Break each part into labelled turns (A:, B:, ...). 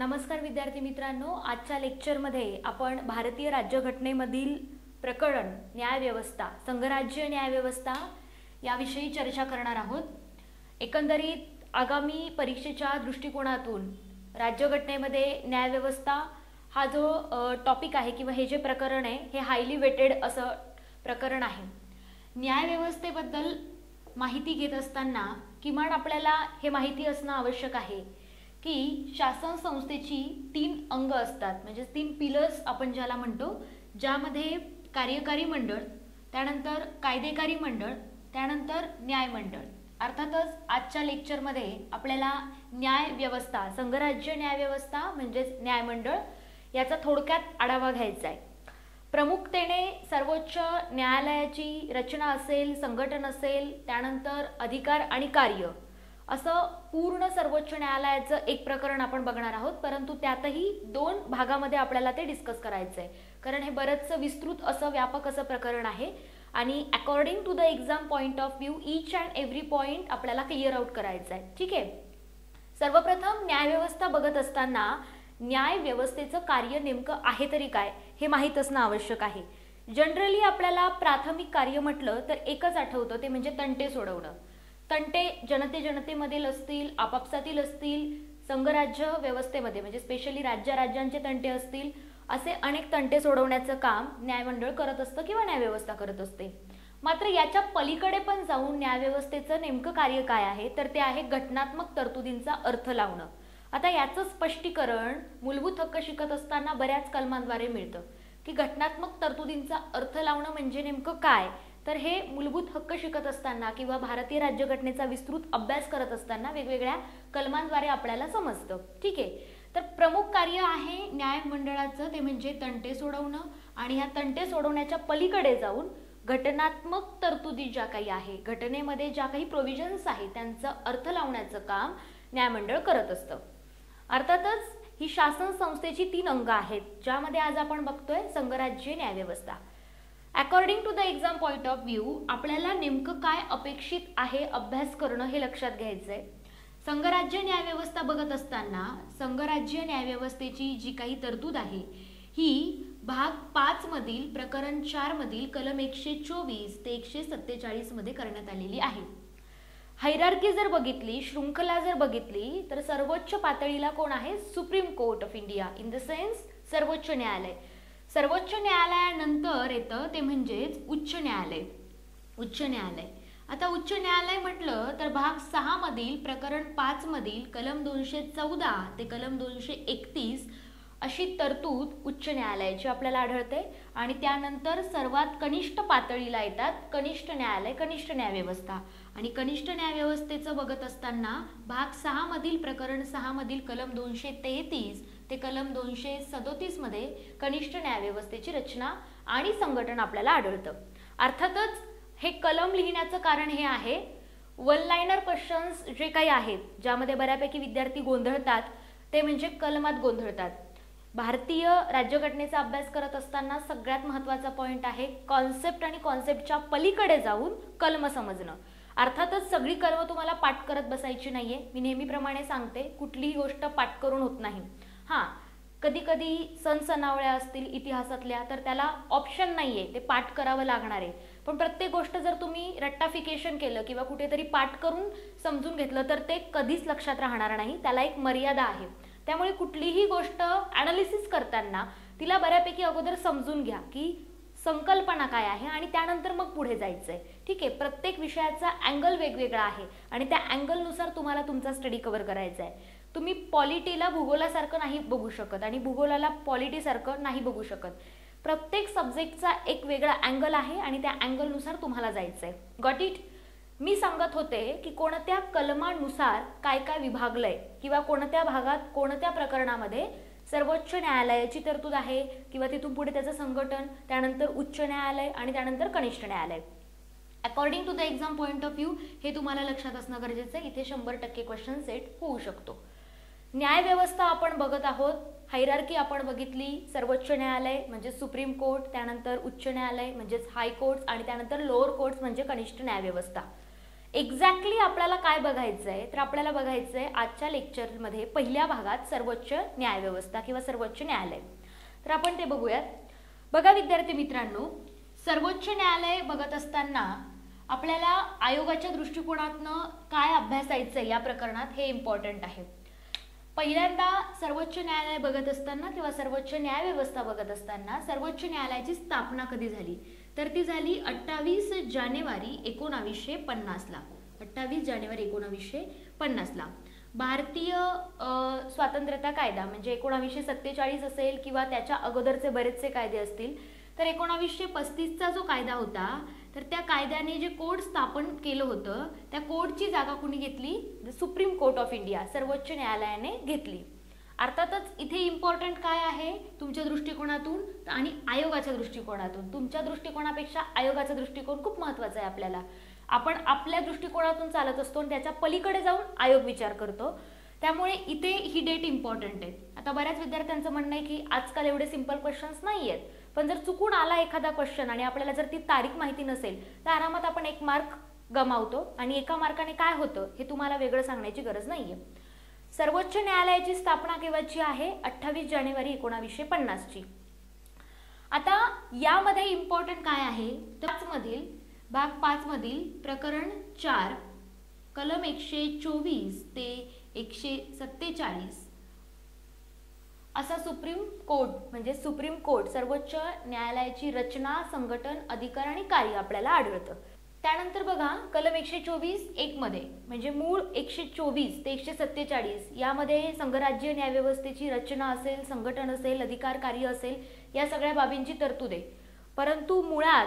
A: नमस्कार विद्यार्थी मित्रांनो, आजच्या लेक्चरमध्ये आपण भारतीय राज्यघटनेमधील प्रकरण न्यायव्यवस्था, संघराज्य न्यायव्यवस्था याविषयी चर्चा करणार आहोत। एकंदरीत आगामी परीक्षेच्या दृष्टिकोनातून राज्यघटनेमध्ये न्यायव्यवस्था हा जो टॉपिक आहे किंवा हे जे प्रकरण आहे हे हायली वेटेड असं प्रकरण आहे। न्यायव्यवस्थेबद्दल माहिती घेत असताना किमान आपल्याला हे माहिती असणं आवश्यक आहे की शासन संस्थेची 3 अंग असतात, म्हणजे 3 पिलर्स आपण ज्याला म्हणतो, ज्यामध्ये कार्यकारी मंडळ, त्यानंतर कायदेकारी मंडळ, त्यानंतर न्याय मंडळ। अर्थातच आजच्या लेक्चरमध्ये आपल्याला न्याय व्यवस्था, संघराज्य न्याय व्यवस्था म्हणजेच न्याय मंडळ याचा थोडक्यात आढावा घ्यायचा आहे। प्रमुखतेने सर्वोच्च न्यायालयाची रचना असेल, संघटन असेल, त्यानंतर अधिकार आणि कार्य असं पूर्ण सर्वोच्च न्यायालयाचं एक प्रकरण आपण बघणार आहोत, परंतु त्यातही 2 भागामध्ये आपल्याला ते डिस्कस करायचं आहे, कारण हे बरंच विस्तृत असं व्यापक असं प्रकरण आहे आणि according to the exam point of view each and every point आपल्याला क्लिअर आउट करायचं आहे। ठीक आहे, सर्वप्रथम न्यायव्यवस्था बघत असताना न्याय व्यवस्थेचं कार्य नेमकं आहे तरी काय हे माहीत असणं आवश्यक आहे। जनरली आपल्याला प्राथमिक कार्य म्हटलं तर एकच आठवतं, ते म्हणजे तंटे सोडवणं। तंटे जनतेमधील असतील, आपापसातील असतील, संघराज्य व्यवस्थेमध्ये म्हणजे स्पेशली राज्यांचे तंटे असतील, असे अनेक तंटे सोडवण्याचं काम न्यायमंडळ करत असतं किंवा न्यायव्यवस्था करत असते। मात्र याच्या पलीकडे पण जाऊन न्यायव्यवस्थेचं नेमकं कार्य काय आहे तर ते आहे घटनात्मक तरतुदींचा अर्थ लावणं। आता याचं स्पष्टीकरण मूलभूत हक्क शिकत असताना बऱ्याच कलमांद्वारे मिळतं की घटनात्मक तरतुदींचा अर्थ लावणं म्हणजे नेमकं काय, तर हे मूलभूत हक्क शिकत असताना किंवा भारतीय राज्यघटनेचा विस्तृत अभ्यास करत असताना वेगवेगळ्या कलमांद्वारे आपल्याला समजतं। ठीक आहे, तर प्रमुख कार्य आहे न्याय मंडळाचं, ते म्हणजे तंटे सोडवणं, आणि ह्या तंटे सोडवण्याच्या पलीकडे जाऊन घटनात्मक तरतुदी ज्या काही आहे, घटनेमध्ये ज्या काही प्रोव्हिजन्स आहेत त्यांचा अर्थ लावण्याचं काम न्यायमंडळ करत असतं। अर्थातच ही शासन संस्थेची 3 अंग आहेत, ज्यामध्ये आज आपण बघतोय संघराज्य न्यायव्यवस्था। According to the exam point of view आपल्याला नेमकं काय अपेक्षित आहे अभ्यास करणं हे लक्षात घ्यायचंय। संघराज्य न्यायव्यवस्था बघत असताना संघराज्य न्यायव्यवस्थेची जी काही तरतूद आहे ही भाग 5 मधील प्रकरण 4 मधील कलम 124 ते 147 मध्ये करण्यात आलेली आहे। हायरार्की जर बघितली, शृंखला जर बघितली, तर सर्वोच्च पातळीला कोण आहे? Supreme court of India, in the sense सर्वोच्च न्यायालय। सर्वोच्च न्यायालयानंतर येतं ते म्हणजेच उच्च न्यायालय। उच्च न्यायालय, आता उच्च न्यायालय म्हटलं तर भाग 6 मधील प्रकरण 5 मधील कलम 214 ते कलम 231 अशी तरतूद उच्च न्यायालयाची आपल्याला आढळते, आणि त्यानंतर सर्वात कनिष्ठ पातळीला येतात कनिष्ठ न्यायालय, कनिष्ठ न्यायव्यवस्था। आणि कनिष्ठ न्यायव्यवस्थेचं बघत असताना भाग 6 मधील प्रकरण 6 मधील कलम 233 ते कलम 237 मध्ये कनिष्ठ न्यायव्यवस्थेची रचना आणि संघटन आपल्याला आढळतं। अर्थातच हे कलम लिहिण्याचं कारण हे आहे, वन लाइनर क्वेश्चन्स जे काही आहेत ज्यामध्ये बऱ्यापैकी विद्यार्थी गोंधळतात ते म्हणजे कलमात गोंधळतात। भारतीय राज्यघटनेचा अभ्यास करत असताना सगळ्यात महत्त्वाचा पॉइंट आहे कॉन्सेप्ट आणि कॉन्सेप्टच्या पलीकडे जाऊन कलम समजणं। अर्थातच सगळी कलमं तुम्हाला पाठ करत बसायची नाहीये, मी नेहमीप्रमाणे सांगते कुठलीही गोष्ट पाठ करून होत नाही। हां, कधी कधी सणसणावळ्या असतील इतिहासातल्या तर त्याला ऑप्शन नाहीये, ते पाठ करावं लागणार आहे, पण प्रत्येक गोष्ट जर तुम्ही रट्टाफिकेशन केलं किंवा कुठेतरी पाठ करून समजून घेतलं तर ते कधीच लक्षात राहणार नाही, त्याला एक मर्यादा आहे। त्यामुळे कुठलीही गोष्ट ॲनालिसिस करताना तिला बऱ्यापैकी अगोदर समजून घ्या की संकल्पना काय आहे आणि त्यानंतर मग पुढे जायचंय। ठीक आहे, प्रत्येक विषयाचा अँगल वेगवेगळा आहे आणि त्या अँगलनुसार तुम्हाला तुमचा स्टडी कव्हर करायचा आहे। तुम्ही पॉलिटीला भूगोलासारखं नाही बघू शकत आणि भूगोलाला पॉलिटीसारखं नाही बघू शकत। प्रत्येक सब्जेक्टचा एक वेगळा अँगल आहे आणि त्या अँगलनुसार तुम्हाला जायचंय। Got it? मी सांगत होते की कोणत्या कलमानुसार काय काय विभागलंय किंवा कोणत्या भागात कोणत्या प्रकरणामध्ये सर्वोच्च न्यायालयाची तरतूद आहे किंवा तिथून पुढे त्याचं संघटन, त्यानंतर उच्च न्यायालय आणि त्यानंतर कनिष्ठ न्यायालय। According to the exam point of view हे तुम्हाला लक्षात असणं गरजेचं आहे, इथे 100% क्वेश्चन सेट होऊ शकतो। न्यायव्यवस्था आपण बघत आहोत, हायरार्की आपण बघितली, सर्वोच्च न्यायालय म्हणजे सुप्रीम कोर्ट, त्यानंतर उच्च न्यायालय म्हणजेच हाय कोर्ट्स आणि त्यानंतर लोअर कोर्ट्स म्हणजे कनिष्ठ न्यायव्यवस्था। एक्झॅक्टली आपल्याला काय बघायचं आहे, तर आपल्याला बघायचं आहे आजच्या लेक्चरमध्ये पहिल्या भागात सर्वोच्च न्यायव्यवस्था किंवा सर्वोच्च न्यायालय. तर आपण ते बघूयात. बघा विद्यार्थी मित्रांनो, सर्वोच्च न्यायालय बघत असताना आपल्याला आयोगाच्या दृष्टिकोनातनं काय अभ्यासायचं आहे या प्रकरणात हे इम्पॉर्टंट आहे. पहिल्यांदा सर्वोच्च न्यायालय बघत असताना किंवा सर्वोच्च न्यायव्यवस्था बघत असताना सर्वोच्च न्यायालयाची स्थापना कधी झाली, तर ती झाली 28 जानेवारी 1950ला. 28 जानेवारी 1950ला. भारतीय स्वातंत्र्यता कायदा म्हणजे 1947 असेल किंवा त्याच्या अगोदरचे बरेचसे कायदे असतील, तर 1935चा जो कायदा होता, तर त्या कायद्याने जे कोड स्थापन केलं होतं त्या कोडची जागा कुणी घेतली, सुप्रीम कोर्ट ऑफ इंडिया, सर्वोच्च न्यायालयाने घेतली. अर्थातच इथे इम्पॉर्टंट काय आहे तुमच्या दृष्टिकोनातून आणि आयोगाच्या दृष्टिकोनातून. तुमच्या दृष्टिकोनापेक्षा आयोगाचा दृष्टिकोन खूप महत्त्वाचा आहे आपल्याला. आपण आपल्या दृष्टिकोनातून चालत असतो आणि त्याच्या पलीकडे जाऊन आयोग विचार करतो, त्यामुळे इथे ही डेट इम्पॉर्टंट आहे. आता बऱ्याच विद्यार्थ्यांचं म्हणणं आहे की आजकाल एवढे सिंपल क्वेश्चन्स नाही आहेत, पण जर चुकून आला एखादा क्वेश्चन आणि आपल्याला जर ती तारीख माहिती नसेल तर आरामात आपण 1 मार्क गमावतो आणि 1 मार्काने काय होतं हे तुम्हाला वेगळं सांगण्याची गरज नाहीये. सर्वोच्च न्यायालयाची स्थापना केव्हाची आहे, 28 जानेवारी 1950ची. आता यामध्ये इम्पॉर्टंट काय आहे, तर भाग 5 मधील प्रकरण 4 कलम 124 ते 147 असा सुप्रीम कोर्ट म्हणजे सुप्रीम कोर्ट सर्वोच्च न्यायालयाची रचना, संघटन, अधिकार आणि कार्य आपल्याला आढळतं. त्यानंतर बघा कलम 124(1) मध्ये म्हणजे मूळ 124 ते 147 यामध्ये संघराज्य न्यायव्यवस्थेची रचना असेल, संघटन असेल, अधिकार कार्य असेल, या सगळ्या बाबींची तरतूद आहे. परंतु मुळात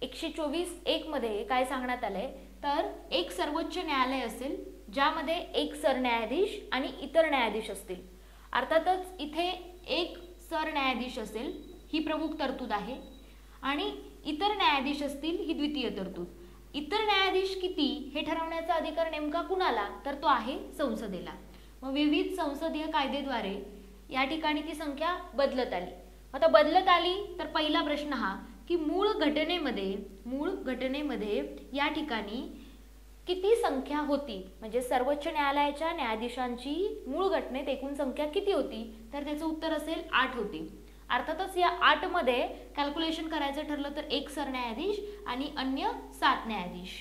A: 124(1) मध्ये काय सांगण्यात आलंय, तर एक सर्वोच्च न्यायालय असेल ज्यामध्ये एक सरन्यायाधीश आणि इतर न्यायाधीश असतील. अर्थातच इथे एक सरन्यायाधीश असेल ही प्रमुख तरतूद आहे आणि इतर न्यायाधीश असतील ही द्वितीय तरतूद. इतर न्यायाधीश किती हे ठरवण्याचा अधिकार नेमका कुणाला, तर तो आहे संसदेला. मग विविध संसदीय कायदेद्वारे या ठिकाणी ती संख्या बदलत आली. आता बदलत आली तर पहिला प्रश्न हा की मूळ घटनेमध्ये या ठिकाणी किती संख्या होती, म्हणजे सर्वोच्च न्यायालयाच्या न्यायाधीशांची मूळ घटनेत एकूण संख्या किती होती, तर त्याचं उत्तर असेल 8 होती. अर्थातच या 8 मध्ये कॅल्क्युलेशन करायचं ठरलं तर एक सरन्यायाधीश आणि अन्य 7 न्यायाधीश.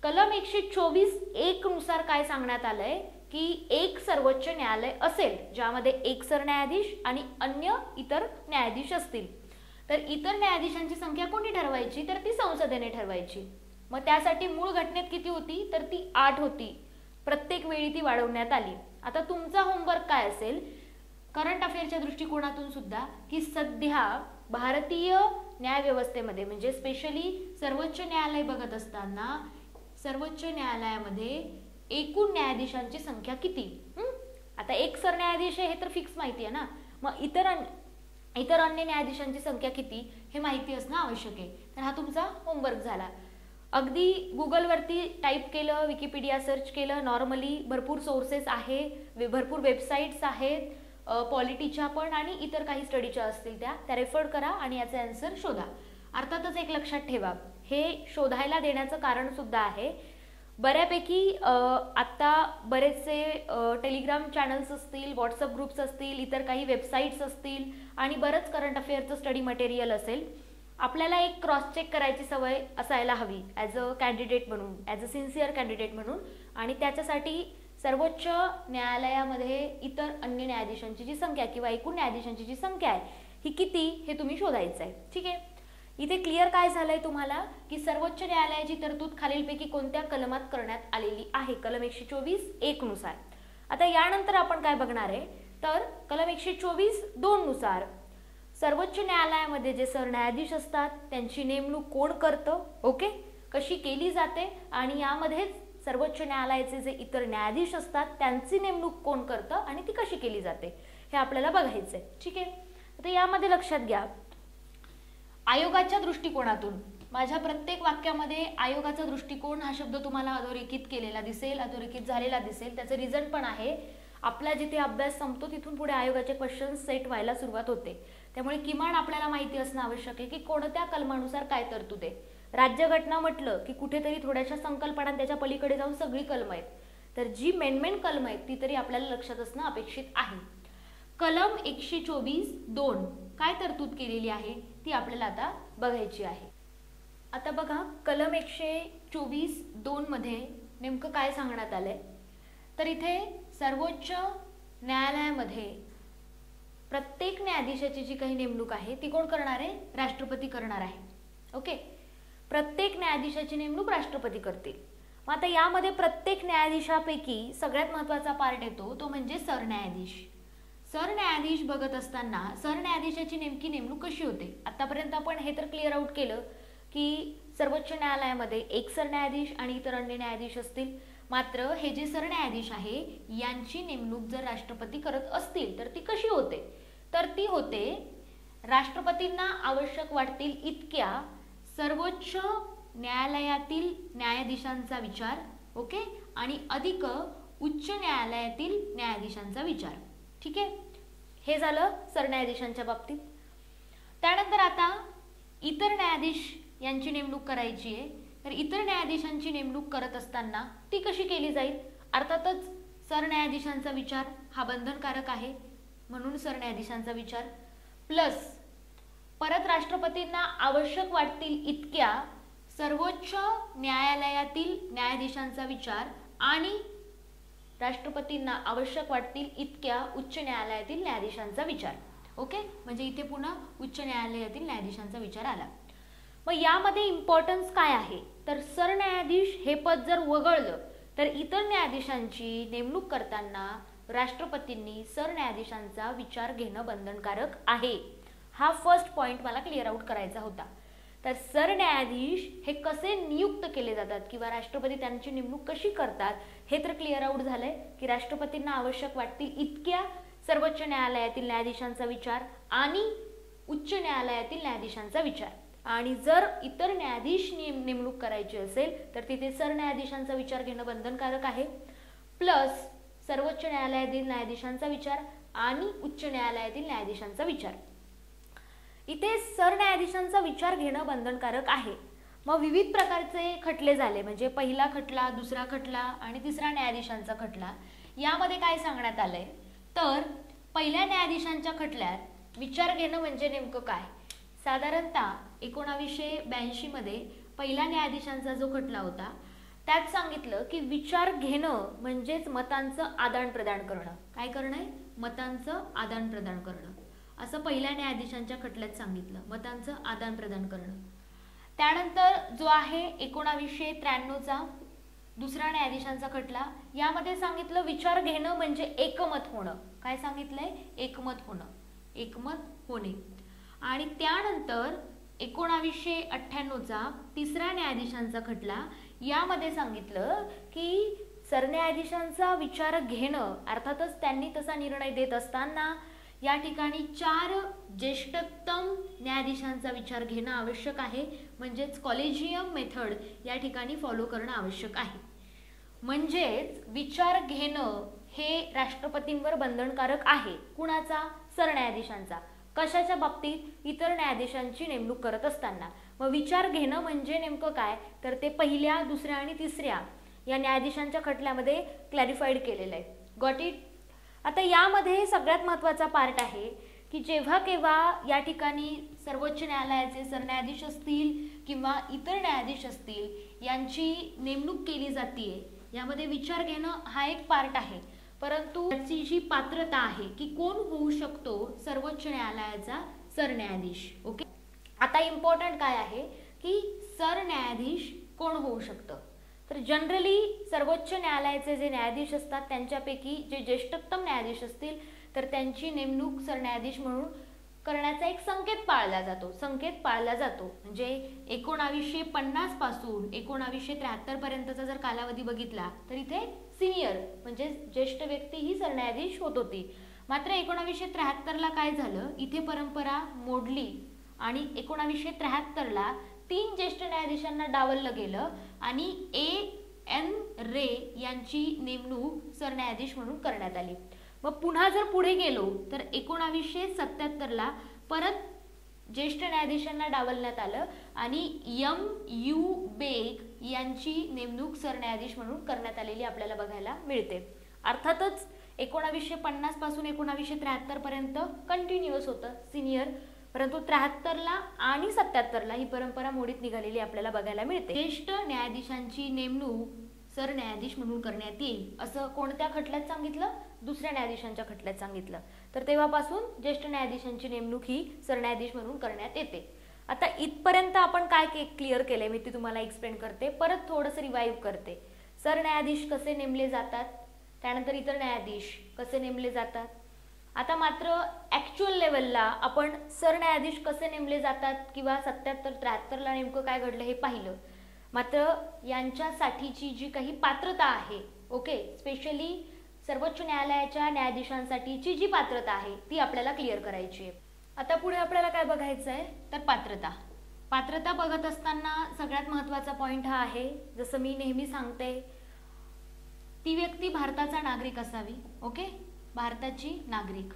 A: कलम 124(1) नुसार काय सांगण्यात आलंय की एक सर्वोच्च न्यायालय असेल ज्यामध्ये एक सरन्यायाधीश आणि अन्य इतर न्यायाधीश असतील, तर इतर न्यायाधीशांची संख्या कोणी ठरवायची, तर ती संसदेने ठरवायची. मग त्यासाठी मूळ घटनेत किती होती, तर ती 8 होती. प्रत्येक वेळी ती वाढवण्यात आली. आता तुमचा होमवर्क काय असेल करंट अफेअरच्या दृष्टिकोनातून सुद्धा की सध्या भारतीय न्यायव्यवस्थेमध्ये म्हणजे स्पेशली सर्वोच्च न्यायालय बघत असताना सर्वोच्च न्यायालयामध्ये एकूण न्यायाधीशांची संख्या किती. आता एक सरन्यायाधीश आहे हे तर फिक्स माहिती आहे ना, मग इतर अन्य न्यायाधीशांची संख्या किती हे माहिती असणं आवश्यक आहे. तर हा तुमचा होमवर्क झाला. अगदी गुगलवरती टाईप केलं, विकिपीडिया सर्च केलं, नॉर्मली भरपूर सोर्सेस आहे, भरपूर वेबसाईट्स आहेत पॉलिटीच्या पण आणि इतर काही स्टडीच्या असतील त्या रेफर करा आणि याचा आन्सर शोधा. अर्थातच एक लक्षात ठेवा, हे शोधायला देण्याचं कारण सुद्धा आहे. बऱ्यापैकी आत्ता बरेचसे टेलिग्राम चॅनल्स असतील, व्हॉट्सअप ग्रुप्स असतील, इतर काही वेबसाईट्स असतील आणि बरंच करंट अफेअरचं स्टडी मटेरियल असेल. आपल्याला एक क्रॉस चेक करायची सवय असायला हवी ॲज अ कॅन्डिडेट म्हणून, ॲज अ सिन्सिअर कॅन्डिडेट म्हणून, आणि त्याच्यासाठी सर्वोच्च न्यायालयामध्ये इतर अन्य न्यायाधीशांची जी संख्या किंवा एकूण न्यायाधीशांची जी संख्या आहे ही किती हे तुम्ही शोधायचं आहे. ठीक आहे, इथे क्लिअर काय झालंय तुम्हाला की सर्वोच्च न्यायालयाची तरतूद खालीलपैकी कोणत्या कलमात करण्यात आलेली आहे, कलम 124(1) नुसार. आता यानंतर आपण काय बघणार आहे, तर कलम 124(2) नुसार सर्वोच्च न्यायालयामध्ये जे सरन्यायाधीश असतात त्यांची नेमणूक कोण करतं, ओके, कशी केली जाते, आणि यामध्येच सर्वोच्च न्यायालयाचे जे इतर न्यायाधीश असतात त्यांची नेमणूक कोण करतं आणि ती कशी केली जाते हे आपल्याला बघायचंय. ठीक आहे, तर यामध्ये लक्षात घ्या आयोगाच्या दृष्टिकोनातून माझ्या प्रत्येक वाक्यामध्ये आयोगाचा दृष्टिकोन हा शब्द तुम्हाला अधोरेखित केलेला दिसेल, अधोरेखित झालेला दिसेल. त्याचं रिझन पण आहे, आपला जिथे अभ्यास संपतो तिथून पुढे आयोगाचे क्वेश्चन्स सेट व्हायला सुरुवात होते. त्यामुळे किमान आपल्याला माहिती असणं आवश्यक आहे की कोणत्या कलमानुसार काय तरतूद आहे. राज्यघटना म्हटलं की कुठेतरी थोड्याशा संकल्पना त्याच्या पलीकडे जाऊन सगळी कलम आहेत, तर जी मेन कलम आहेत ती तरी आपल्याला लक्षात असणं अपेक्षित आहे. कलम 124(2) काय तरतूद केलेली आहे ती आपल्याला आता बघायची आहे. आता बघा, कलम 124(2) मध्ये नेमकं काय सांगण्यात आलंय, तर इथे सर्वोच्च न्यायालयामध्ये प्रत्येक न्यायाधीशाची जी काही नेमणूक आहे ती कोण करणार आहे? राष्ट्रपती करणार आहे. ओके, प्रत्येक न्यायाधीशाची नेमणूक राष्ट्रपती करतील. मग आता यामध्ये प्रत्येक न्यायाधीशापैकी सगळ्यात महत्त्वाचा पार्ट येतो तो म्हणजे सरन्यायाधीश. सरन्यायाधीश बघत असताना सरन्यायाधीशाची नेमकी नेमणूक कशी होते? आतापर्यंत आपण हे तर क्लिअर आउट केलं की सर्वोच्च न्यायालयामध्ये एक सरन्यायाधीश आणि इतर अन्य न्यायाधीश असतील. मात्र हे जे सरन्यायाधीश आहे यांची नेमणूक जर राष्ट्रपती करत असतील तर ती कशी होते? तर ती होते राष्ट्रपतींना आवश्यक वाटतील इतक्या सर्वोच्च न्यायालयातील न्यायाधीशांचा विचार, ओके, आणि अधिक उच्च न्यायालयातील न्यायाधीशांचा विचार. ठीक आहे, हे झालं सरन्यायाधीशांच्या बाबतीत. त्यानंतर आता इतर न्यायाधीश यांची नेमणूक करायची आहे. तर इतर न्यायाधीशांची नेमणूक करत असताना ती कशी केली जाईल? अर्थातच सरन्यायाधीशांचा विचार हा बंधनकारक आहे, म्हणून सरन्यायाधीशांचा विचार प्लस परत राष्ट्रपतींना आवश्यक वाटतील इतक्या सर्वोच्च न्यायालयातील न्यायाधीशांचा विचार आणि राष्ट्रपतींना आवश्यक वाटतील इतक्या उच्च न्यायालयातील न्यायाधीशांचा विचार. ओके, म्हणजे इथे पुन्हा उच्च न्यायालयातील न्यायाधीशांचा विचार आला. मग यामध्ये इम्पॉर्टन्स काय आहे? तर सरन्यायाधीश हे पद जर वगळलं तर इतर न्यायाधीशांची नेमणूक करताना राष्ट्रपतींनी सरन्यायाधीशांचा विचार घेणं बंधनकारक आहे. हा फर्स्ट पॉइंट मला क्लिअर आउट करायचा होता. तर सरन्यायाधीश हे कसे नियुक्त केले जातात किंवा राष्ट्रपती त्यांची नेमणूक कशी करतात हे तर क्लिअर आउट झालंय की राष्ट्रपतींना आवश्यक वाटतील इतक्या सर्वोच्च न्यायालयातील न्यायाधीशांचा विचार आणि उच्च न्यायालयातील न्यायाधीशांचा विचार. आणि जर इतर न्यायाधीश नेमणूक करायची असेल तर तिथे सरन्यायाधीशांचा विचार घेणं बंधनकारक आहे प्लस सर्वोच्च न्यायालयातील न्यायाधीशांचा विचार आणि उच्च न्यायालयातील न्यायाधीशांचा विचार. इथे सरन्यायाधीशांचा विचार घेणं बंधनकारक आहे. मग विविध प्रकारचे खटले झाले, म्हणजे पहिला खटला, दुसरा खटला आणि तिसरा न्यायाधीशांचा खटला. यामध्ये काय सांगण्यात आलंय तर पहिल्या न्यायाधीशांच्या खटल्यात विचार घेणं म्हणजे नेमकं काय? साधारणतः 1982 मध्ये पहिल्या न्यायाधीशांचा जो खटला होता त्यात सांगितलं की विचार घेणं म्हणजेच मतांचं आदान प्रदान करणं. काय करणं आहे? मतांचं आदान प्रदान करणं, असं पहिल्या न्यायाधीशांच्या खटल्यात सांगितलं, मतांचं आदान प्रदान करणं. त्यानंतर जो आहे 1993चा दुसरा न्यायाधीशांचा खटला, यामध्ये सांगितलं विचार घेणं म्हणजे एकमत होणं. काय सांगितलंय? एकमत होणं, एकमत होणे. आणि त्यानंतर 1998चा तिसरा न्यायाधीशांचा खटला, यामध्ये सांगितलं की सरन्यायाधीशांचा विचार घेणं, अर्थातच त्यांनी तसा निर्णय देत असताना या ठिकाणी 4 ज्येष्ठतम न्यायाधीशांचा विचार घेणं आवश्यक आहे, म्हणजेच कॉलेजियम मेथड या ठिकाणी फॉलो करणं आवश्यक आहे. म्हणजेच विचार घेणं हे राष्ट्रपतींवर बंधनकारक आहे. कुणाचा? सरन्यायाधीशांचा. कशाच्या बाबतीत? इतर न्यायाधीशांची नेमणूक करत असताना. मग विचार घेणं म्हणजे नेमकं काय? तर ते पहिल्या, दुसऱ्या आणि तिसऱ्या या न्यायाधीशांच्या खटल्यामध्ये क्लॅरिफाईड केलेलं आहे. Got it? आता यामध्ये सगळ्यात महत्त्वाचा पार्ट आहे की जेव्हा केव्हा या ठिकाणी सर्वोच्च न्यायालयाचे सरन्यायाधीश असतील किंवा इतर न्यायाधीश असतील यांची नेमणूक केली जाते, यामध्ये विचार घेणं हा एक पार्ट आहे. परंतु त्याची जी पात्रता आहे की कोण होऊ शकतो सर्वोच्च न्यायालयाचा सरन्यायाधीश. ओके, आता इम्पॉर्टंट काय आहे की सरन्यायाधीश कोण होऊ शकतं? तर जनरली सर्वोच्च न्यायालयाचे जे न्यायाधीश असतात त्यांच्यापैकी जे ज्येष्ठतम न्यायाधीश असतील तर त्यांची नेमणूक सरन्यायाधीश म्हणून करण्याचा एक संकेत पाळला जातो. म्हणजे 1950 पासून 1973 पर्यंतचा जर कालावधी बघितला तर इथे सिनियर म्हणजे ज्येष्ठ व्यक्ती ही सरन्यायाधीश होत होती. मात्र 1973ला काय झालं, इथे परंपरा मोडली आणि 1973ला 3 ज्येष्ठ न्यायाधीशांना डावललं गेलं आणि A.N. रे यांची नेमणूक सरन्यायाधीश म्हणून करण्यात आली. मग पुन्हा जर पुढे गेलो तर 1977ला परत ज्येष्ठ न्यायाधीशांना डावलण्यात आलं आणि यू बेग यांची नेमणूक सरन्यायाधीश म्हणून करण्यात आलेली आपल्याला बघायला मिळते. अर्थातच 1950 पासून 1973 पर्यंत कंटिन्युअस होतं सिनियर, परंतु 73ला आणि 77ला ही परंपरा मोडीत निघालेली आपल्याला बघायला मिळते. ज्येष्ठ न्यायाधीशांची नेमणूक सरन्यायाधीश म्हणून करण्यात येईल असं कोणत्या खटल्यात सांगितलं? दुसऱ्या न्यायाधीशांच्या खटल्यात सांगितलं. तर तेव्हापासून ज्येष्ठ न्यायाधीशांची नेमणूक ही सरन्यायाधीश म्हणून करण्यात येते. आता इथपर्यंत आपण काय क्लिअर केलंय मी ते तुम्हाला एक्सप्लेन करते, परत थोडंसं रिवाईव्ह करते. सरन्यायाधीश कसे नेमले जातात, त्यानंतर इतर न्यायाधीश कसे नेमले जातात. आता मात्र ॲक्च्युअल लेवलला आपण सरन्यायाधीश कसे नेमले जातात किंवा 77-73ला नेमकं काय घडलं हे पाहिलं. मात्र यांच्यासाठीची जी काही पात्रता आहे, ओके, स्पेशली सर्वोच्च न्यायालयाच्या न्यायाधीशांसाठीची जी पात्रता आहे ती आपल्याला क्लिअर करायची आहे. आता पुढे आपल्याला काय बघायचं आहे तर पात्रता बघत असताना सगळ्यात महत्त्वाचा पॉईंट हा आहे, जसं मी नेहमी सांगते, ती व्यक्ती भारताचा नागरिक असावी. ओके, भारताची नागरिक,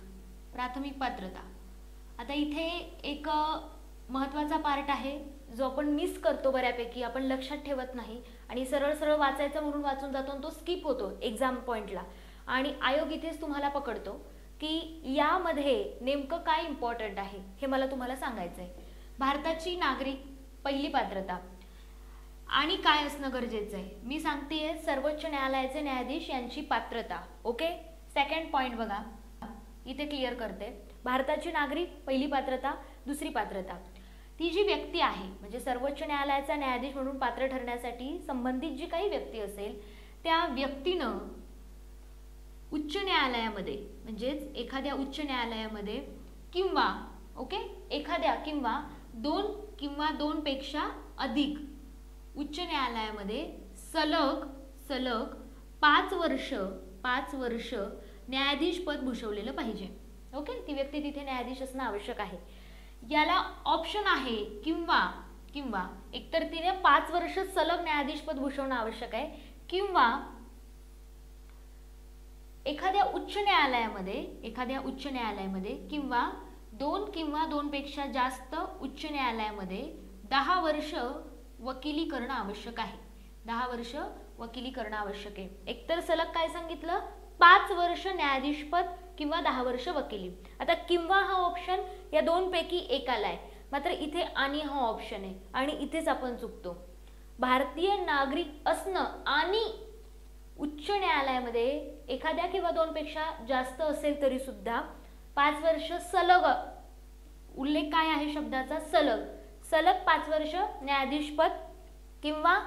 A: प्राथमिक पात्रता. आता इथे एक महत्त्वाचा पार्ट आहे जो आपण मिस करतो बऱ्यापैकी, आपण लक्षात ठेवत नाही आणि सरळ सरळ वाचायचं म्हणून वाचून जातो आणि तो स्किप होतो एक्झाम पॉईंटला. आणि आयोग इथेच तुम्हाला पकडतो की यामध्ये नेमकं काय इम्पॉर्टंट आहे हे मला तुम्हाला सांगायचं आहे. भारताची नागरिक पहिली पात्रता आणि काय असणं गरजेचं आहे मी सांगतेय, सर्वोच्च न्यायालयाचे न्यायाधीश यांची पात्रता. ओके, सेकंड पॉइंट बघा इथे क्लिअर करते. भारताची नागरिक पहिली पात्रता. दुसरी पात्रता, ती जी व्यक्ती आहे म्हणजे सर्वोच्च न्यायालयाचा न्यायाधीश म्हणून पात्र ठरण्यासाठी संबंधित जी काही व्यक्ती असेल त्या व्यक्तीनं उच्च न्यायालयामध्ये म्हणजेच एखाद्या उच्च न्यायालयामध्ये किंवा एखाद्या किंवा दोन पेक्षा अधिक उच्च न्यायालयामध्ये सलग 5 वर्ष न्यायाधीश पद भूषवलेलं पाहिजे. ओके, ती व्यक्ती तिथे न्यायाधीश असणं आवश्यक आहे. याला ऑप्शन आहे किंवा एकतर तिने 5 वर्ष सलग न्यायाधीश पद भूषवणं आवश्यक आहे किंवा एखाद्या उच्च न्यायालयामध्ये किंवा 2 पेक्षा जास्त उच्च न्यायालयामध्ये 10 वर्ष वकिली करणं आवश्यक आहे. 10 वर्ष वकिली करणं आवश्यक आहे. एकतर सलग काय सांगितलं, 5 वर्ष न्यायाधीशपद किंवा 10 वर्ष वकिली. आता किंवा हा ऑप्शन या 2 पैकी एकाला आहे, मात्र इथे आणि हा ऑप्शन आहे आणि इथेच आपण चुकतो. भारतीय नागरिक असणं आणि उच्च न्यायालयामध्ये एखाद्या किंवा 2 पेक्षा जास्त असेल तरी सुद्धा 5 वर्ष सलग, उल्लेख काय आहे शब्दाचा, सलग 5 वर्ष न्यायाधीशपद किंवा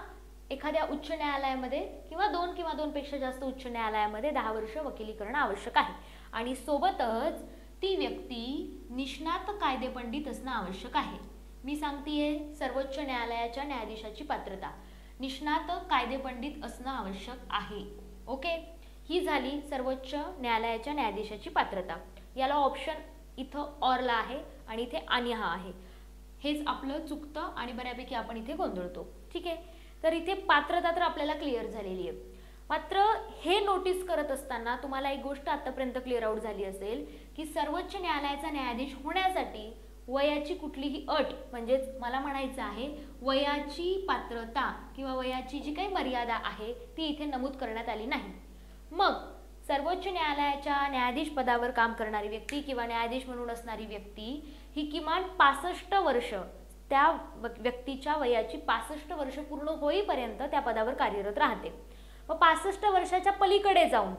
A: एखाद्या उच्च न्यायालयामध्ये किंवा 2 पेक्षा जास्त उच्च न्यायालयामध्ये 10 वर्ष वकिली करणं आवश्यक आहे. आणि सोबतच ती व्यक्ती निष्णात कायदेपंडित असणं आवश्यक आहे. मी सांगतेय सर्वोच्च न्यायालयाच्या न्यायाधीशाची पात्रता, निष्णात कायदेपंडित असणं आवश्यक आहे. ओके, ही झाली सर्वोच्च न्यायालयाच्या न्यायाधीशाची पात्रता. याला ऑप्शन इथं ऑरला आहे आणि इथे आणि हा आहे. हेच आपलं चुकतं आणि बऱ्यापैकी आपण इथे गोंधळतो. ठीक आहे, तर इथे पात्रता तर आपल्याला क्लिअर झालेली आहे. मात्र हे नोटीस करत असताना तुम्हाला एक गोष्ट आतापर्यंत क्लिअर आउट झाली असेल की सर्वोच्च न्यायालयाचा न्यायाधीश होण्यासाठी वयाची कुठलीही अट, म्हणजेच मला म्हणायचं आहे वयाची पात्रता किंवा वयाची जी काही मर्यादा आहे ती इथे नमूद करण्यात आली नाही. मग सर्वोच्च न्यायालयाच्या न्यायाधीश पदावर काम करणारी व्यक्ती किंवा न्यायाधीश म्हणून असणारी व्यक्ती ही किमान 65 वर्ष, त्या व्यक्तीच्या वयाची 65 वर्ष पूर्ण होईपर्यंत त्या पदावर कार्यरत राहते. व 65 वर्षाच्या पलीकडे जाऊन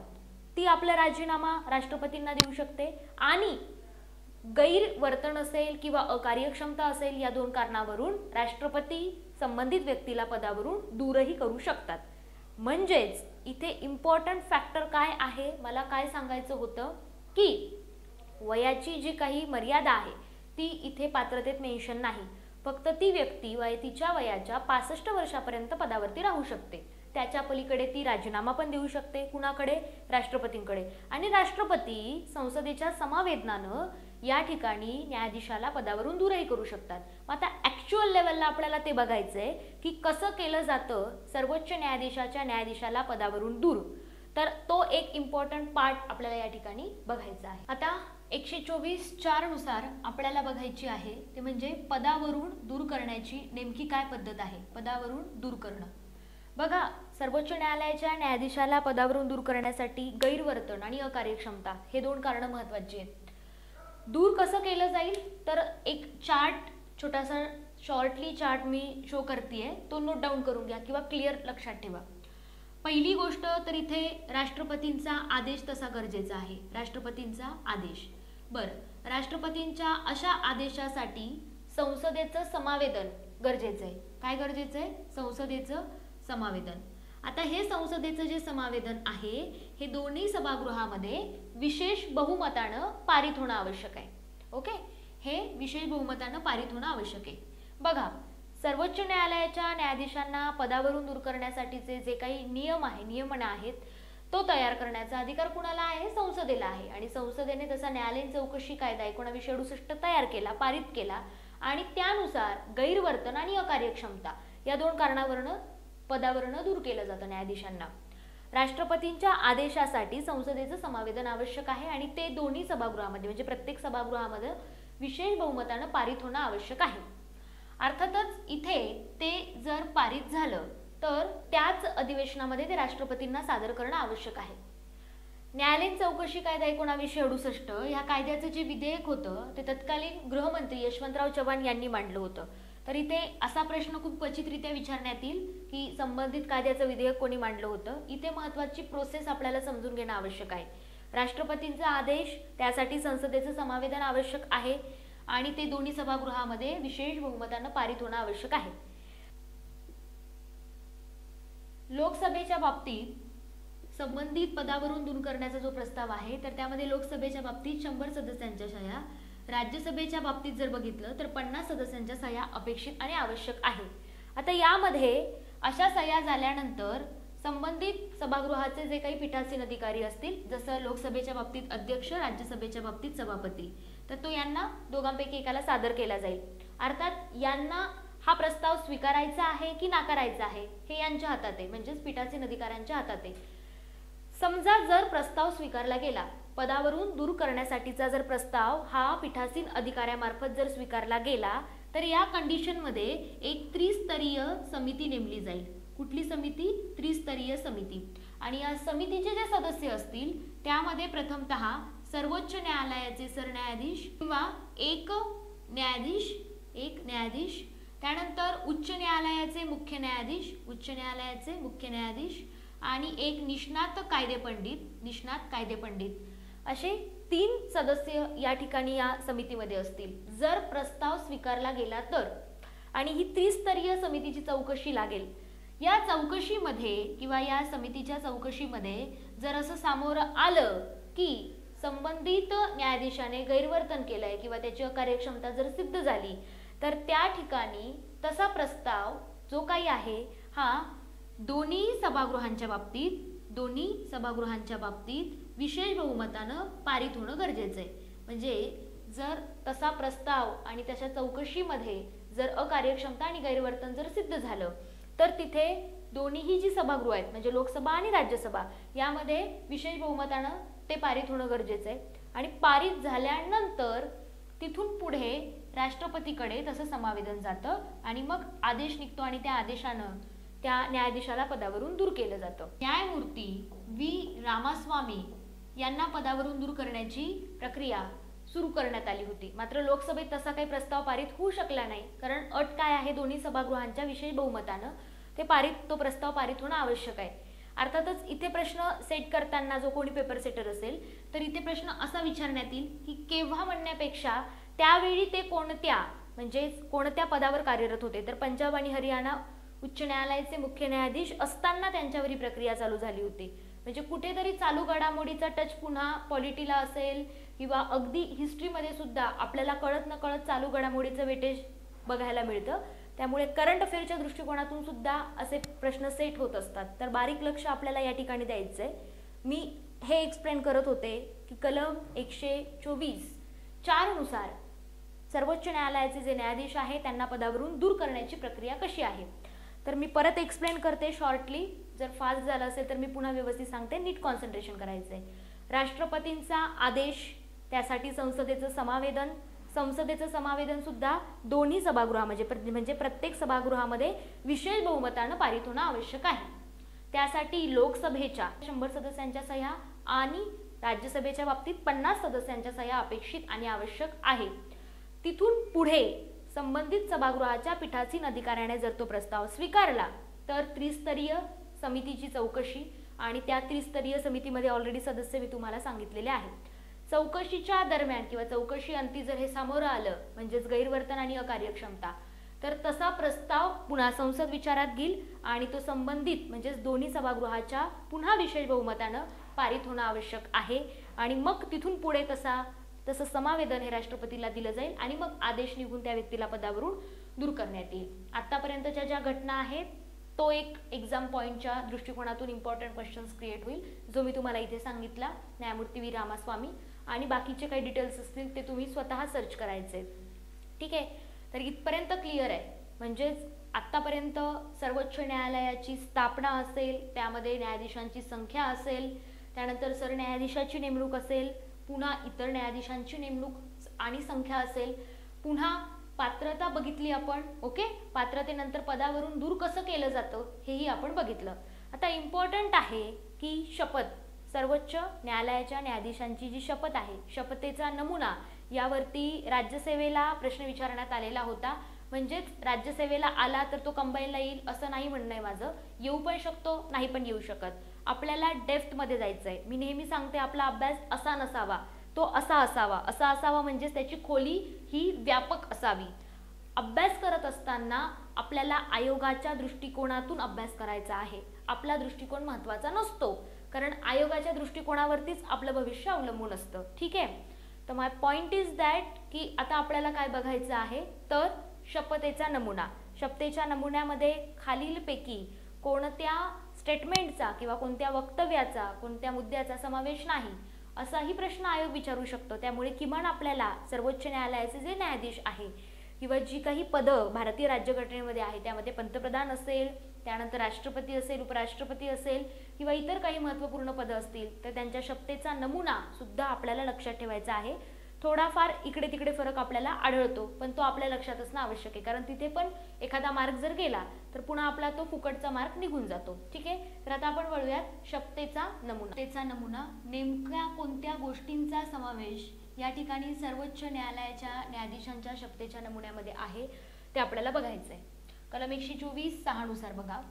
A: ती आपला राजीनामा राष्ट्रपतींना देऊ शकते आणि गैरवर्तन असेल किंवा अकार्यक्षमता असेल या 2 कारणावरून राष्ट्रपती संबंधित व्यक्तीला पदावरून दूरही करू शकतात. म्हणजेच इथे इम्पॉर्टंट फॅक्टर काय आहे, मला काय सांगायचं होतं की वयाची जी काही मर्यादा आहे ती इथे पात्रतेत मेन्शन नाही. फक्त ती व्यक्ती तिच्या वयाच्या 65 वर्षापर्यंत पदावरती राहू शकते. त्याच्या पलीकडे ती राजीनामा पण देऊ शकते. कुणाकडे? राष्ट्रपतींकडे. आणि राष्ट्रपती संसदेच्या समावेदनानं या ठिकाणी न्यायाधीशाला पदावरून दूरही करू शकतात. आता ॲक्च्युअल लेवलला आपल्याला ते बघायचंय की कसं केलं जातं सर्वोच्च न्यायाधीशाच्या न्यायाधीशाला पदावरून दूर. तर तो एक इम्पॉर्टंट पार्ट आपल्याला या ठिकाणी बघायचा आहे. आता 124(4) नुसार आपल्याला बघायची आहे ते म्हणजे पदावरून दूर करण्याची नेमकी काय पद्धत आहे. पदावरून दूर करणं. बघा, सर्वोच्च न्यायालयाच्या न्यायाधीशाला पदावरून दूर करण्यासाठी गैरवर्तन आणि अकार्यक्षमता हे 2 कारणं महत्त्वाची आहेत. दूर कसं केलं जाईल तर एक चार्ट, छोटासा शॉर्टली चार्ट मी शो करतेय, तो नोट डाऊन करून घ्या किंवा क्लिअर लक्षात ठेवा. पहिली गोष्ट तर इथे राष्ट्रपतींचा आदेश तसा गरजेचा आहे. राष्ट्रपतींचा आदेश. बरं, राष्ट्रपतींच्या अशा आदेशासाठी संसदेचं समावेदन गरजेचं आहे. काय गरजेचं आहे? संसदेचं समावेदन. आता हे संसदेचं जे समावेदन आहे हे दोन्ही सभागृहामध्ये विशेष बहुमतानं पारित होणं आवश्यक आहे. ओके, हे विशेष बहुमतानं पारित होणं आवश्यक आहे. बघा, सर्वोच्च न्यायालयाच्या न्यायाधीशांना पदावरून दूर करण्यासाठीचे जे काही नियमन आहेत तो तयार करण्याचा अधिकार कुणाला आहे? संसदेला आहे. आणि संसदेने तसा न्यायालयीन चौकशी कायदा 1968 तयार केला, पारित केला आणि त्यानुसार गैरवर्तन आणि अकार्यक्षमता या 2 कारणावरून पदावरून दूर केलं जातं न्यायाधीशांना. राष्ट्रपतींच्या आदेशासाठी संसदेचं समावेदन आवश्यक आहे आणि ते दोन्ही सभागृहामध्ये म्हणजे प्रत्येक सभागृहामध्ये विशेष बहुमतानं पारित होणं आवश्यक आहे. अर्थातच इथे ते जर पारित झालं तर त्याच अधिवेशनामध्ये ते राष्ट्रपतींना सादर करणं आवश्यक आहे. न्यायालयीन चौकशी कायदा 1968 ह्या कायद्याचं जे विधेयक होतं ते तत्कालीन गृहमंत्री यशवंतराव चव्हाण यांनी मांडलं होतं. तर इथे असा प्रश्न खूप क्वचितरित्या विचारण्यात येईल की संबंधित कायद्याचं विधेयक कोणी मांडलं होतं. इथे महत्त्वाची प्रोसेस आपल्याला समजून घेणं आवश्यक आहे. राष्ट्रपतींचा आदेश, त्यासाठी संसदेचं समावेदन आवश्यक आहे आणि ते दोन्ही सभागृहामध्ये विशेष बहुमतानं पारित होणं आवश्यक आहे. लोकसभेच्या बाबतीत संबंधित पदावरून दूर करण्याचा जो प्रस्ताव आहे तर त्यामध्ये लोकसभेच्या बाबतीत 100 सदस्यांच्या सह्या, राज्यसभेच्या बाबतीत जर बघितलं तर 50 सदस्यांच्या सह्या अपेक्षित आणि आवश्यक आहे. आता यामध्ये अशा सह्या झाल्यानंतर संबंधित सभागृहाचे जे काही पीठासीन अधिकारी असतील, जसं लोकसभेच्या बाबतीत अध्यक्ष, राज्यसभेच्या बाबतीत सभापती, तर तो यांना दोघांपैकी एकाला सादर केला जाईल. अर्थात यांना हा प्रस्ताव स्वीकारायचा आहे की नाकारायचा आहे हे यांच्या हातात आहे, म्हणजेच पीठासीन अधिकाऱ्यांच्या हातात आहे. समजा जर प्रस्ताव स्वीकारला गेला, पदावरून दूर करण्यासाठीचा जर प्रस्ताव हा पीठासीन अधिकाऱ्यामार्फत जर स्वीकारला गेला तर या कंडिशनमध्ये एक त्रिस्तरीय समिती नेमली जाईल. कुठली समिती? त्रिस्तरीय समिती. आणि या समितीचे जे सदस्य असतील त्यामध्ये प्रथमतः सर्वोच्च न्यायालयाचे सरन्यायाधीश किंवा एक न्यायाधीश, त्यानंतर उच्च न्यायालयाचे मुख्य न्यायाधीश आणि एक निष्णात कायदे पंडित असे 3 सदस्य या ठिकाणी या समितीमध्ये असतील. जर प्रस्ताव स्वीकारला गेला तर आणि ही त्रिस्तरीय समितीची चौकशी लागेल. या चौकशीमध्ये किंवा या समितीच्या चौकशीमध्ये जर असं सामोरं आलं की संबंधित न्यायाधीशाने गैरवर्तन केलंय किंवा त्याची अकार्यक्षमता जर सिद्ध झाली तर त्या ठिकाणी तसा प्रस्ताव जो काही आहे हा दोन्ही सभागृहांच्या बाबतीत विशेष बहुमतानं पारित होणं गरजेचं आहे. म्हणजे जर तसा प्रस्ताव आणि त्याच्या चौकशीमध्ये जर अकार्यक्षमता आणि गैरवर्तन जर सिद्ध झालं तर तिथे दोन्हीही जी सभागृह आहेत म्हणजे लोकसभा आणि राज्यसभा यामध्ये विशेष बहुमतानं ते पारित होणं गरजेचं आहे. आणि पारित झाल्यानंतर तिथून पुढे राष्ट्रपतीकडे तसं समावेदन जातं आणि मग आदेश निघतो आणि त्या आदेशानं त्या न्यायाधीशाला पदावरून दूर केलं जातं. न्यायमूर्ती व्ही रामास्वामी यांना पदावरून दूर करण्याची प्रक्रिया सुरू करण्यात आली होती. मात्र लोकसभेत तसा काही प्रस्ताव पारित होऊ शकला नाही, कारण अट काय आहे? दोन्ही सभागृहांच्या विशेष बहुमतानं तो प्रस्ताव पारित होणं आवश्यक आहे. अर्थातच इथे प्रश्न सेट करताना जो कोणी पेपर सेटर असेल तर इथे प्रश्न असा विचारण्यात येईल की केव्हा म्हणण्यापेक्षा त्यावेळी ते कोणत्या पदावर कार्यरत होते. तर पंजाब आणि हरियाणा उच्च न्यायालयाचे मुख्य न्यायाधीश असताना त्यांच्यावर ही प्रक्रिया चालू झाली होती. म्हणजे कुठेतरी चालू घडामोडीचा टच पुन्हा पॉलिटीला असेल किंवा अगदी हिस्ट्रीमध्ये सुद्धा आपल्याला कळत न कळत चालू घडामोडीचं वेटेज बघायला मिळतं. त्यामुळे करंट अफेअरच्या दृष्टिकोनातून सुद्धा असे प्रश्न सेट होत असतात. तर बारीक लक्ष आपल्याला या ठिकाणी द्यायचं आहे. मी हे एक्सप्लेन करत होते की कलम 124(4) नुसार सर्वोच्च न्यायालयाचे जे न्यायाधीश आहे त्यांना पदावरून दूर करण्याची प्रक्रिया कशी आहे. तर मी परत एक्सप्लेन करते शॉर्टली. जर फास्ट झालं असेल तर मी पुन्हा व्यवस्थित सांगते. नीट कॉन्सन्ट्रेशन करायचं आहे. राष्ट्रपतींचा आदेश, त्यासाठी संसदेचं समावेदन सुद्धा दोन्ही सभागृहामध्ये म्हणजे प्रत्येक सभागृहामध्ये विशेष बहुमतानं पारित होणं आवश्यक आहे. त्यासाठी लोकसभेच्या 100 सदस्यांच्या सह्या आणि राज्यसभेच्या बाबतीत 50 सदस्यांच्या सह्या अपेक्षित आणि आवश्यक आहे. तिथून पुढे संबंधित सभागृहाच्या पीठासीन अधिकाऱ्याने जर तो प्रस्ताव स्वीकारला तर त्रिस्तरीय समितीची चौकशी, आणि त्या त्रिस्तरीय समितीमध्ये ऑलरेडी सदस्य मी तुम्हाला सांगितलेले आहे. चौकशीच्या दरम्यान किंवा चौकशी अंती जर हे समोर आलं म्हणजेच गैरवर्तन आणि अकार्यक्षमता, तर तसा प्रस्ताव पुन्हा संसद विचारात घेईल आणि तो संबंधित म्हणजेच दोन्ही सभागृहाच्या पुन्हा विशेष बहुमतानं पारित होणं आवश्यक आहे. आणि मग तिथून पुढे तसं समावेदन हे राष्ट्रपतीला दिलं जाईल आणि मग आदेश निघून त्या व्यक्तीला पदावरून दूर करण्यात येईल. आतापर्यंतच्या ज्या घटना आहेत तो एक एक्झाम पॉईंटच्या दृष्टिकोनातून इम्पॉर्टंट क्वेश्चन्स क्रिएट होईल, जो मी तुम्हाला इथे सांगितला. न्यायमूर्ती व्ही रामास्वामी आणि बाकीचे काही डिटेल्स असतील ते तुम्ही स्वतः सर्च करायचे. ठीक आहे, तर इथपर्यंत क्लिअर आहे. म्हणजेच आत्तापर्यंत सर्वोच्च न्यायालयाची स्थापना असेल, त्यामध्ये न्यायाधीशांची संख्या असेल, त्यानंतर सरन्यायाधीशाची नेमणूक असेल, पुन्हा इतर न्यायाधीशांची नेमणूक आणि संख्या असेल, पुन्हा पात्रता बघितली आपण. ओके, पात्रतेनंतर पदावरून दूर कसं केलं जातं हेही आपण बघितलं. आता इम्पॉर्टंट आहे की शपथ, सर्वोच्च न्यायालयाच्या न्यायाधीशांची जी शपथ आहे, शपथेचा नमुना, यावरती राज्यसेवेला प्रश्न विचारण्यात आलेला होता. म्हणजेच राज्यसेवेला आला तर तो कंबाईनला येईल असं नाही म्हणणं आहे माझं. येऊ पण शकतो, नाही पण येऊ शकत. आपल्याला डेप्थमध्ये जायचं आहे. मी नेहमी सांगते आपला अभ्यास असा नसावा, तो असा असावा. असा असावा म्हणजेच त्याची खोली ही व्यापक असावी. अभ्यास करत असताना आपल्याला आयोगाच्या दृष्टिकोनातून अभ्यास करायचा आहे. आपला दृष्टिकोन महत्त्वाचा नसतो, कारण आयोगाच्या दृष्टिकोनावरतीच आपलं भविष्य अवलंबून असतं. ठीक आहे, तर माय पॉइंट इज दॅट की आता आपल्याला काय बघायचं आहे तर शपथेचा नमुना. शपथेच्या नमुन्यामध्ये खालीलपैकी कोणत्या स्टेटमेंटचा किंवा कोणत्या वक्तव्याचा, कोणत्या मुद्द्याचा समावेश नाही असाही प्रश्न आयोग विचारू शकतो. त्यामुळे किमान आपल्याला सर्वोच्च न्यायालयाचे जे न्यायाधीश आहे किंवा जी काही पदं भारतीय राज्यघटनेमध्ये आहे त्यामध्ये पंतप्रधान असेल, त्यानंतर राष्ट्रपती असेल, उपराष्ट्रपती असेल किंवा इतर काही महत्त्वपूर्ण पदं असतील तर त्यांच्या शपथेचा नमुना सुद्धा आपल्याला लक्षात ठेवायचा आहे. थोडाफार इकडे तिकडे फरक आपल्याला आढळतो, पण तो आपल्या लक्षात असणं आवश्यक आहे, कारण तिथे पण एखादा मार्क जर गेला तर पुन्हा आपला तो फुकटचा मार्क निघून जातो. ठीक आहे, तर आता आपण वळूयात शपथेचा नमुना. शपथेचा नमुना नेमक्या कोणत्या गोष्टींचा समावेश या ठिकाणी सर्वोच्च न्यायालयाच्या न्यायाधीशांच्या शपथेच्या नमुन्यामध्ये आहे ते आपल्याला बघायचं आहे. कलम 124(6) नुसार बघा,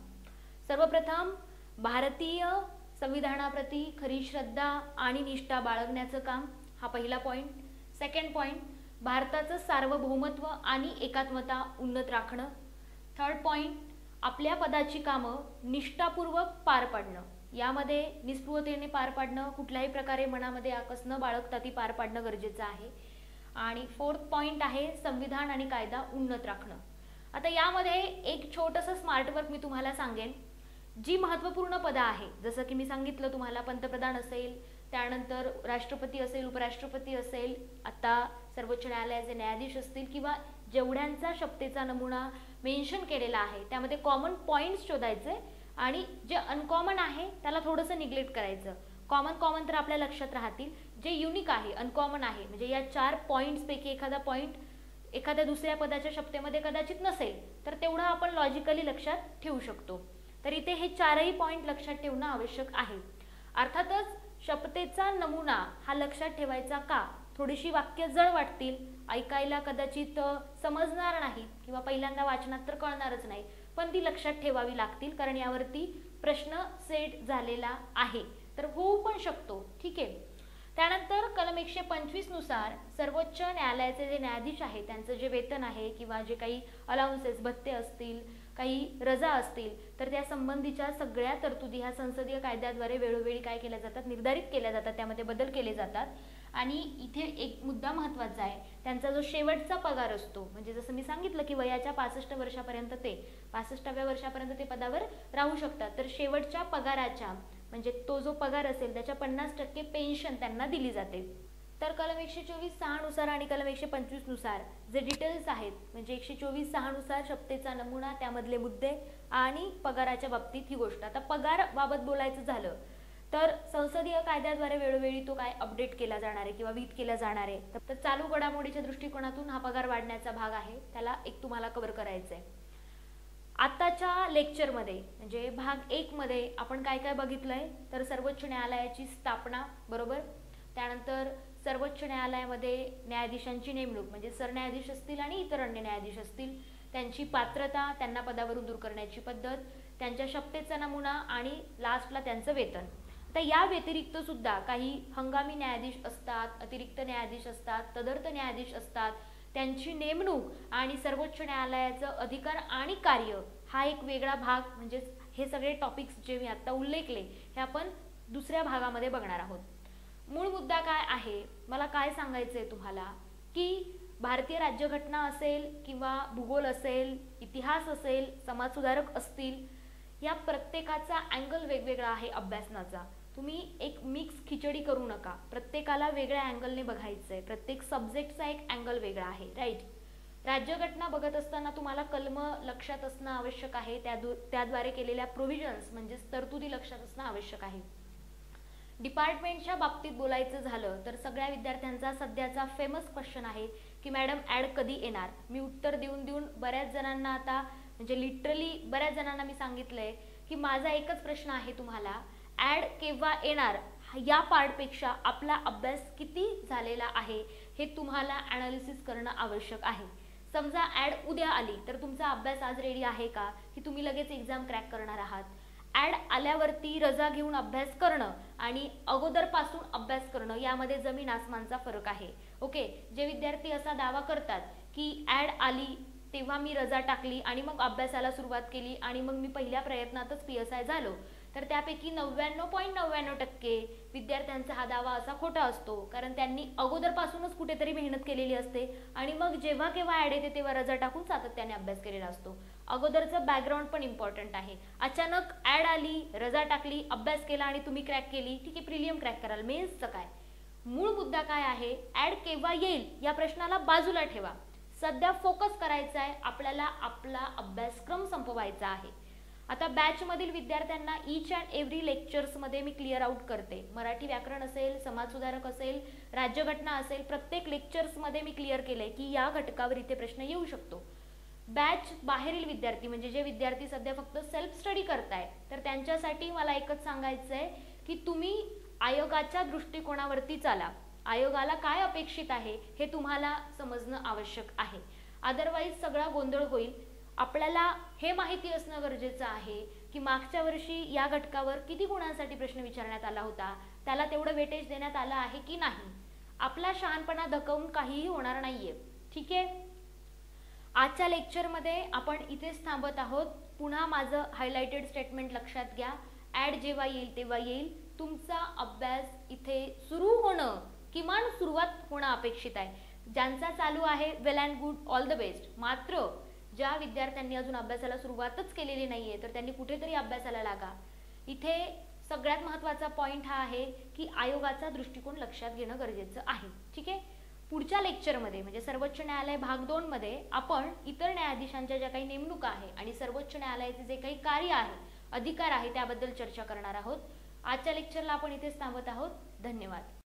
A: सर्वप्रथम भारतीय संविधानाप्रती खरी श्रद्धा आणि निष्ठा बाळगण्याचं काम, हा पहिला पॉईंट. सेकंड पॉईंट, भारताचं सार्वभौमत्व आणि एकात्मता उन्नत राखणं. थर्ड पॉईंट, आपल्या पदाची कामं निष्ठापूर्वक पार पाडणं. यामध्ये निस्पृहतेने पार पाडणं, कुठल्याही प्रकारे मनामध्ये आकस न बाळगता ती पार पाडणं गरजेचं आहे. आणि फोर्थ पॉईंट आहे संविधान आणि कायदा उन्नत राखणं. आता यामध्ये एक छोटंसं स्मार्ट वर्क मी तुम्हाला सांगेन. जी महत्त्वपूर्ण पदं आहे, जसं की मी सांगितलं तुम्हाला, पंतप्रधान असेल, त्यानंतर राष्ट्रपती असेल, उपराष्ट्रपती असेल, आता सर्वोच्च न्यायालयाचे न्यायाधीश असतील, किंवा जेवढ्यांचा शपथेचा नमुना मेन्शन केलेला आहे त्यामध्ये कॉमन पॉईंट्स शोधायचे आणि जे अनकॉमन आहे त्याला थोडंसं निग्लेक्ट करायचं. कॉमन तर आपल्या लक्षात राहतील, जे युनिक आहे, अनकॉमन आहे, म्हणजे या 4 पॉईंट्सपैकी एखादा पॉईंट एखाद्या दुसऱ्या पदाच्या शपथेमध्ये कदाचित नसेल तर तेवढं आपण लॉजिकली लक्षात ठेवू शकतो. तर इथे हे 4ही पॉईंट लक्षात ठेवणं आवश्यक आहे. अर्थातच शपथेचा नमुना हा लक्षात ठेवायचा का? थोडीशी वाक्य जड वाटतील, ऐकायला कदाचित समजणार नाही किंवा पहिल्यांदा वाचनात तर कळणारच नाही, पण ती लक्षात ठेवावी लागतील, कारण यावरती प्रश्न सेट झालेला आहे, तर होऊ पण शकतो. ठीक आहे. त्यानंतर कलम 125 नुसार सर्वोच्च न्यायालयाचे जे न्यायाधीश आहेत त्यांचं जे वेतन आहे किंवा जे काही अलाउन्सेस, भत्ते असतील, काही रजा असतील, तर त्या संबंधीच्या सगळ्या तरतुदी ह्या संसदीय कायद्याद्वारे वेळोवेळी काय केल्या जातात, निर्धारित केल्या जातात, त्यामध्ये बदल केले जातात. आणि इथे एक मुद्दा महत्त्वाचा आहे, त्यांचा जो शेवटचा पगार असतो, म्हणजे जसं मी सांगितलं की वयाच्या 65 वर्षापर्यंत ते 65व्या वर्षापर्यंत ते पदावर राहू शकतात, तर शेवटच्या पगाराच्या म्हणजे तो जो पगार असेल त्याच्या 50% पेन्शन त्यांना दिली जाते. तर कलम 124(6) नुसार आणि कलम 125 नुसार जे डिटेल्स आहेत, म्हणजे 124(6) नुसार शपथेचा नमुना, त्यामधले मुद्दे आणि पगाराच्या बाबतीत ही गोष्ट. आता पगार बाबत बोलायचं झालं तर संसदीय कायद्याद्वारे वेळोवेळी तो काय अपडेट केला जाणार आहे किंवा विहित केला जाणार आहे. तर चालू घडामोडीच्या दृष्टिकोनातून हा पगार वाढण्याचा भाग आहे, त्याला एक तुम्हाला कव्हर करायचं आहे. आताच्या लेक्चरमध्ये म्हणजे भाग 1 मध्ये आपण काय काय बघितलंय, तर सर्वोच्च न्यायालयाची स्थापना, बरोबर. त्यानंतर सर्वोच्च न्यायालयामध्ये न्यायाधीशांची नेमणूक म्हणजे सरन्यायाधीश असतील आणि इतर अन्य न्यायाधीश असतील, त्यांची पात्रता, त्यांना पदावरून दूर करण्याची पद्धत, त्यांच्या शपथेचा नमुना आणि लास्टला त्यांचं वेतन. आता या व्यतिरिक्त सुद्धा काही हंगामी न्यायाधीश असतात, अतिरिक्त न्यायाधीश असतात, तदर्थ न्यायाधीश असतात, त्यांची नेमणूक आणि सर्वोच्च न्यायालयाचं अधिकार आणि कार्य हा एक वेगळा भाग. म्हणजे हे सगळे टॉपिक्स जे मी आता उल्लेखले हे आपण दुसऱ्या भागामध्ये बघणार आहोत. मूळ मुद्दा काय आहे, मला काय सांगायचं आहे तुम्हाला, की भारतीय राज्यघटना असेल किंवा भूगोल असेल, इतिहास असेल, समाजसुधारक असतील, या प्रत्येकाचा अँगल वेगवेगळा आहे अभ्यासनाचा. तुम्ही एक मिक्स खिचडी करू नका, प्रत्येकाला वेगळ्या अँगलने बघायचं आहे. प्रत्येक सब्जेक्टचा एक अँगल वेगळा आहे, राईट. राज्यघटना बघत असताना तुम्हाला कलम लक्षात असणं आवश्यक आहे, त्याद्वारे केलेल्या प्रोव्हिजन्स म्हणजेच तरतुदी लक्षात असणं आवश्यक आहे. डिपार्टमेंटच्या बाबतीत बोलायचं झालं तर सगळ्या विद्यार्थ्यांचा सध्याचा फेमस क्वेश्चन आहे की मॅडम ॲड कधी येणार. मी उत्तर देऊन देऊन बऱ्याच जणांना आता म्हणजे लिटरली बऱ्याच जणांना मी सांगितलंय की माझा एकच प्रश्न आहे तुम्हाला, ॲड केव्हा येणार या पार्टपेक्षा आपला अभ्यास किती झालेला आहे हे तुम्हाला ॲनालिसिस करणं आवश्यक आहे. समजा ॲड उद्या आली तर तुमचा अभ्यास आज रेडी आहे का, की तुम्ही लगेच एक्झाम क्रॅक करणार आहात. ॲड आल्यावरती रजा घेऊन अभ्यास करणं आणि अगोदरपासून अभ्यास करणं यामध्ये जमीन आसमानचा फरक आहे. ओके, जे विद्यार्थी असा दावा करतात की ॲड आली तेव्हा मी रजा टाकली आणि मग अभ्यासाला सुरुवात केली आणि मग मी पहिल्या प्रयत्नातच PSI झालो, तर त्यापैकी 99.99% विद्यार्थ्यांचा हा दावा असा खोटा असतो. कारण त्यांनी अगोदरपासूनच कुठेतरी मेहनत केलेली असते आणि मग जेव्हा केव्हा ॲड येते तेव्हा रजा टाकून सातत्याने अभ्यास केलेला असतो. अगोदरचं बॅकग्राऊंड पण इम्पॉर्टंट आहे. अचानक ॲड आली, रजा टाकली, अभ्यास केला आणि तुम्ही क्रॅक केली, ठीक आहे, प्रिलियम क्रॅक कराल, मेन्सचं काय. मूळ मुद्दा काय आहे, ॲड केव्हा येईल या प्रश्नाला बाजूला ठेवा. सध्या फोकस करायचा आहे आपल्याला, आपला अभ्यासक्रम संपवायचा आहे. आता बॅचमधील विद्यार्थ्यांना ईच अँड एव्हरी लेक्चर्समध्ये मी क्लिअर आउट करते. मराठी व्याकरण असेल, समाजसुधारक असेल, राज्यघटना असेल, प्रत्येक लेक्चर्समध्ये मी क्लिअर केलंय की या घटकावर इथे प्रश्न येऊ शकतो. बॅच बाहेरील विद्यार्थी म्हणजे जे विद्यार्थी सध्या फक्त सेल्फ स्टडी करताय, तर त्यांच्यासाठी मला एकच सांगायचं आहे की तुम्ही आयोगाच्या दृष्टिकोनावरती चाला. आयोगाला काय अपेक्षित आहे हे तुम्हाला समजणं आवश्यक आहे. अदरवाईज सगळा गोंधळ होईल. आपल्याला हे माहिती असणं गरजेचं आहे की मागच्या वर्षी या घटकावर किती गुणांसाठी प्रश्न विचारण्यात आला होता, त्याला तेवढं वेटेज देण्यात आलं आहे की नाही. आपला शहाणपणा धकवून काहीही होणार नाहीये, ठीक आहे. आजच्या लेक्चरमध्ये आपण इथेच थांबत आहोत. पुन्हा माझं हायलाइटेड स्टेटमेंट लक्षात घ्या, ॲड जेव्हा येईल तेव्हा येईल. तुमचा अभ्यास इथे सुरू होणं, किमान सुरुवात होणं अपेक्षित आहे. ज्यांचा चालू आहे well and good, all the best. मात्र ज्या विद्यार्थ्यांनी अजून अभ्यासाला सुरुवातच केलेली नाहीये तर त्यांनी कुठेतरी अभ्यासाला लागा. इथे सगळ्यात महत्त्वाचा पॉईंट हा आहे की आयोगाचा दृष्टिकोन लक्षात घेणं गरजेचं आहे, ठीक आहे. पुढच्या लेक्चरमध्ये म्हणजे सर्वोच्च न्यायालय भाग 2 मध्ये आपण इतर न्यायाधीशांच्या ज्या काही नेमणुका आहे आणि सर्वोच्च न्यायालयाचे जे काही कार्य आहे, अधिकार आहे त्याबद्दल चर्चा करणार आहोत. आजच्या लेक्चरला आपण इथेच थांबत आहोत. धन्यवाद.